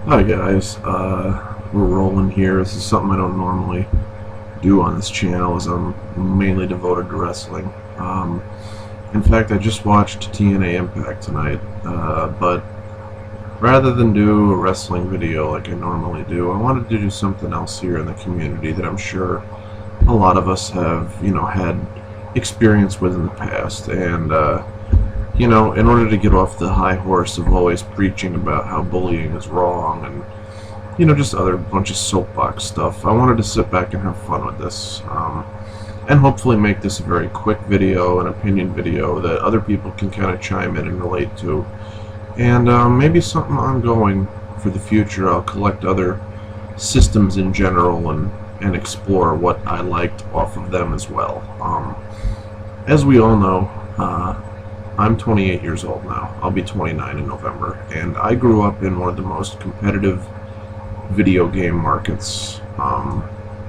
Hi guys, we're rolling here. This is something I don't normally do on this channel, as I'm mainly devoted to wrestling. In fact, I just watched TNA Impact tonight, but rather than do a wrestling video like I normally do, I wanted to do something else here in the community that I'm sure a lot of us have, had experience with in the past, and in order to get off the high horse of always preaching about how bullying is wrong and, just other bunch of soapbox stuff, I wanted to sit back and have fun with this, and hopefully make this a very quick video, an opinion video that other people can kind of chime in and relate to, and maybe something ongoing for the future. I'll collect other systems in general and explore what I liked off of them as well. As we all know, I'm 28 years old now. I'll be 29 in November, and I grew up in one of the most competitive video game markets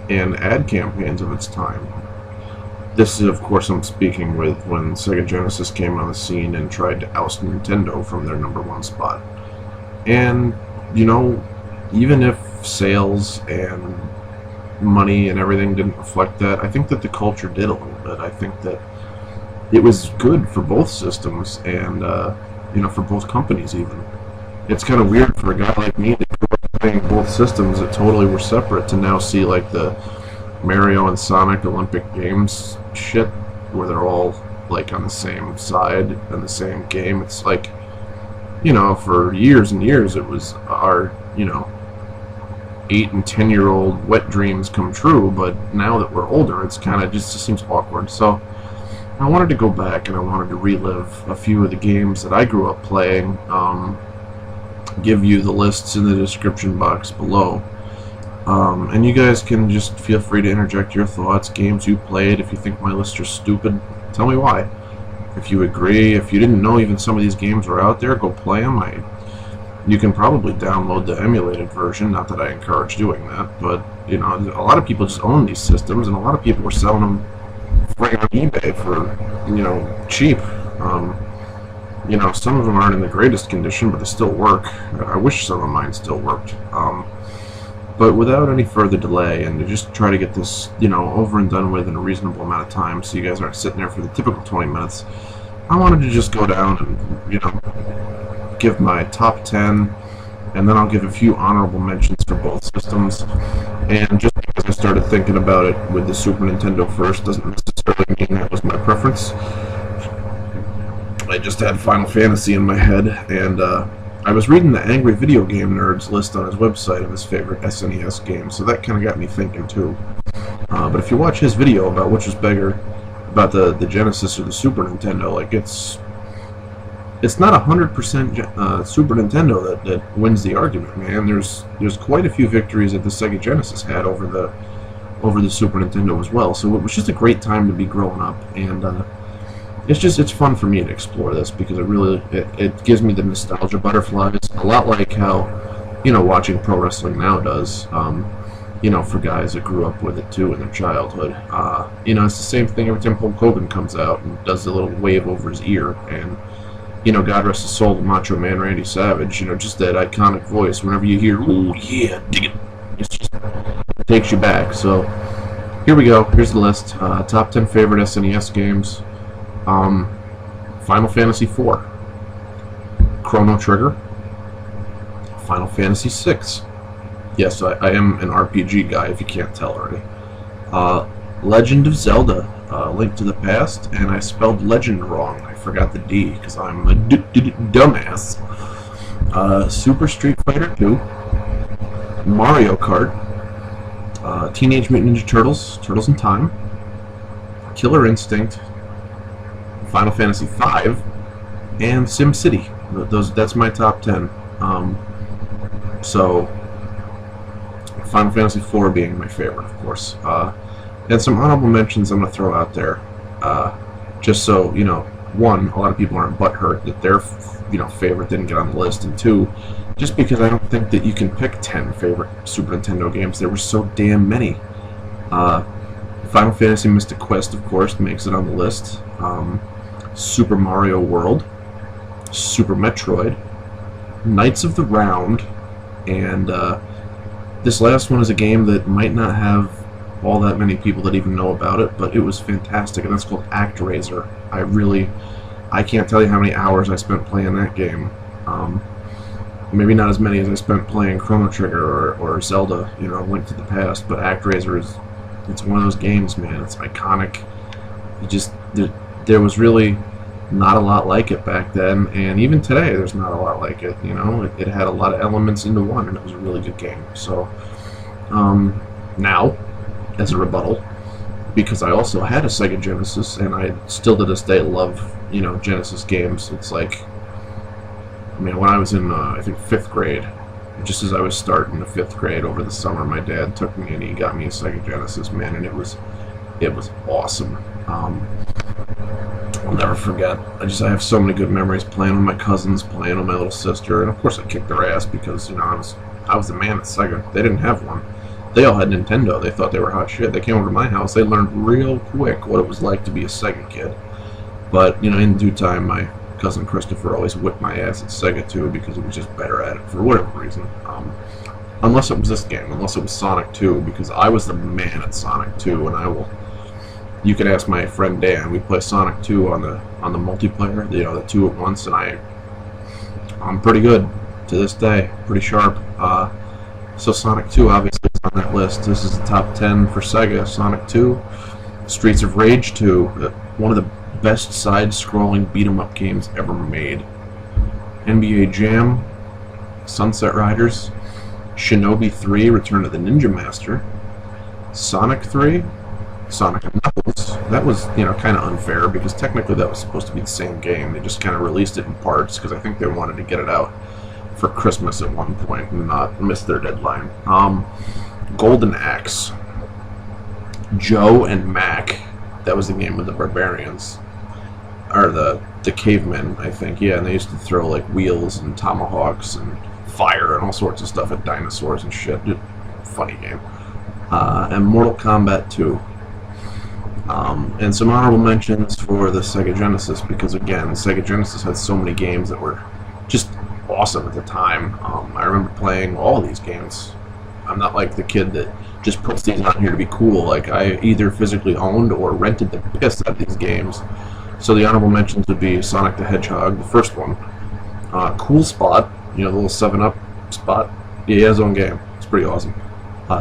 and ad campaigns of its time. This is, of course, I'm speaking with when Sega Genesis came on the scene and tried to oust Nintendo from their #1 spot. And, even if sales and money and everything didn't reflect that, I think that the culture did a little bit. I think that it was good for both systems and, for both companies even. It's kind of weird for a guy like me that grew up playing both systems that totally were separate to now see like the Mario and Sonic Olympic Games shit where they're all like on the same side and the same game. It's like, for years and years it was our, 8 and 10-year-old wet dreams come true, but now that we're older it's kind of just seems awkward. So I wanted to go back and I wanted to relive a few of the games that I grew up playing, give you the lists in the description box below, and you guys can just feel free to interject your thoughts, games you played. If you think my lists are stupid, tell me why. If you agree, if you didn't know even some of these games were out there, go play them. You can probably download the emulated version, not that I encourage doing that, but a lot of people just own these systems, and a lot of people were selling them right on eBay for, cheap. Some of them aren't in the greatest condition, but they still work. I wish some of mine still worked. But without any further delay, and to just try to get this, over and done with in a reasonable amount of time, so you guys aren't sitting there for the typical 20 minutes, I wanted to just go down and, give my top 10, and then I'll give a few honorable mentions for both systems. And just because I started thinking about it with the Super Nintendo first doesn't necessarily mean that was my preference. I just had Final Fantasy in my head, and I was reading the Angry Video Game Nerd's list on his website of his favorite SNES games, so that kind of got me thinking too. But if you watch his video about which was bigger, about the Genesis or the Super Nintendo, like it's not 100% Super Nintendo that wins the argument, man. There's quite a few victories that the Sega Genesis had over the Super Nintendo as well. So it was just a great time to be growing up, and it's fun for me to explore this because it gives me the nostalgia butterflies, a lot like how watching pro wrestling now does. For guys that grew up with it too in their childhood. It's the same thing every time Hulk Hogan comes out and does the little wave over his ear, and God rest his soul, the Macho Man Randy Savage, just that iconic voice. Whenever you hear, "Ooh, yeah, dig it," it takes you back. So, here we go. Here's the list. Top 10 favorite SNES games. Final Fantasy IV. Chrono Trigger. Final Fantasy VI. Yes, I am an RPG guy, if you can't tell already. Legend of Zelda. Link to the Past, and I spelled legend wrong. I forgot the D because I'm a dumbass. Super Street Fighter 2, Mario Kart, Teenage Mutant Ninja Turtles, Turtles in Time, Killer Instinct, Final Fantasy V, and SimCity. That's my top 10. So Final Fantasy IV being my favorite, of course. And some honorable mentions I'm going to throw out there, just so, one, a lot of people aren't butthurt that their, favorite didn't get on the list, and two, just because I don't think that you can pick 10 favorite Super Nintendo games. There were so damn many. Final Fantasy Mystic Quest, of course, makes it on the list. Super Mario World, Super Metroid, Knights of the Round, And this last one is a game that might not have all that many people that even know about it, but it was fantastic, and that's called Actraiser. I can't tell you how many hours I spent playing that game. Maybe not as many as I spent playing Chrono Trigger or Zelda, you know, Link to the Past, but Actraiser it's one of those games, man. It's iconic. There was really not a lot like it back then, and even today there's not a lot like it, you know. It had a lot of elements into one, and it was a really good game. So, now, as a rebuttal, because I also had a Sega Genesis, and I still to this day love, you know, Genesis games. It's like, I mean, when I was in, I think, 5th grade, just as I was starting the 5th grade over the summer, my dad took me and he got me a Sega Genesis, man, and it was awesome. I'll never forget. I have so many good memories playing with my cousins, playing with my little sister, and of course I kicked their ass because, you know, I was the man at Sega. They didn't have one. They all had Nintendo. They thought they were hot shit. They came over to my house. They learned real quick what it was like to be a Sega kid. But, you know, in due time, my cousin Christopher always whipped my ass at Sega too because he was just better at it for whatever reason. Unless it was this game, unless it was Sonic 2, because I was the man at Sonic 2, and you can ask my friend Dan. We play Sonic 2 on the multiplayer, you know, the two at once, and I'm pretty good to this day, pretty sharp. So Sonic 2 obviously is on that list. This is the top 10 for Sega. Sonic 2, Streets of Rage 2, one of the best side-scrolling beat-em-up games ever made. NBA Jam, Sunset Riders, Shinobi 3, Return of the Ninja Master, Sonic 3, Sonic and Knuckles. That was, you know, kind of unfair because technically that was supposed to be the same game. They just kind of released it in parts because I think they wanted to get it out for Christmas at one point and not miss their deadline. Golden Axe, Joe and Mac. That was the game with the barbarians, or the cavemen, I think. Yeah, and they used to throw like wheels and tomahawks and fire and all sorts of stuff at dinosaurs and shit. Funny game. And Mortal Kombat 2. And some honorable mentions for the Sega Genesis because, again, Sega Genesis had so many games that were just awesome at the time. I remember playing all of these games. I'm not like the kid that just puts these on here to be cool. Like, I either physically owned or rented the piss out of these games. So the honorable mentions would be Sonic the Hedgehog, the first one. Cool Spot, you know, the little 7-Up spot. Yeah, he has his own game. It's pretty awesome.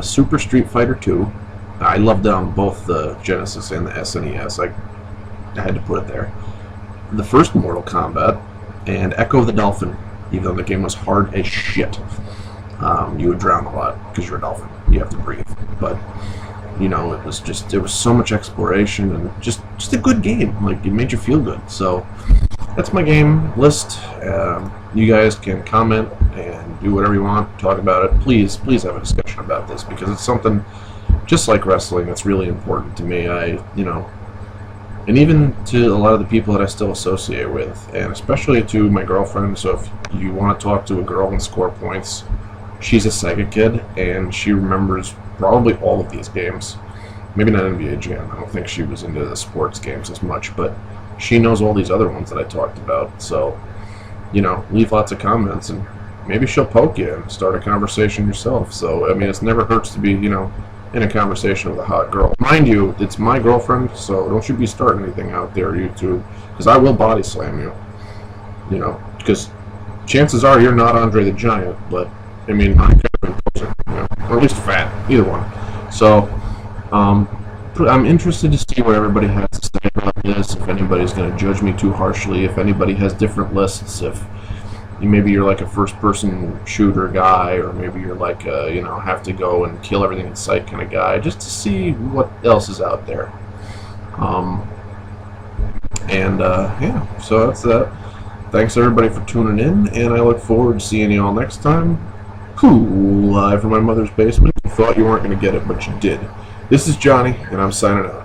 Super Street Fighter 2. I loved both the Genesis and the SNES. I had to put it there. The first Mortal Kombat, and Ecco the Dolphin, even though the game was hard as shit. You would drown a lot because you're a dolphin. You have to breathe. But, you know, it was so much exploration and just a good game. Like, it made you feel good. So, that's my game list. You guys can comment and do whatever you want, talk about it. Please have a discussion about this because it's something just like wrestling that's really important to me. You know, and even to a lot of the people that I still associate with, and especially to my girlfriend. So if you want to talk to a girl and score points, she's a Sega kid and she remembers probably all of these games. Maybe not NBA Jam. I don't think she was into the sports games as much, but she knows all these other ones that I talked about. So, you know, leave lots of comments and maybe she'll poke you and start a conversation yourself. So, I mean, it never hurts to be, you know, in a conversation with a hot girl. Mind you, it's my girlfriend, so don't you be starting anything out there, YouTube, because I will body slam you. You know, because chances are you're not Andre the Giant, but, I mean, I'm kind of imposing, you know, or at least fat, either one. So, I'm interested to see what everybody has to say about this, if anybody's going to judge me too harshly, if anybody has different lists, if maybe you're like a first-person shooter guy, or maybe you're like a, you know, have to go and kill everything in sight kind of guy, just to see what else is out there. Yeah, so that's that. Thanks everybody for tuning in, and I look forward to seeing you all next time. Live from my mother's basement. You thought you weren't going to get it, but you did. This is Johnny, and I'm signing out.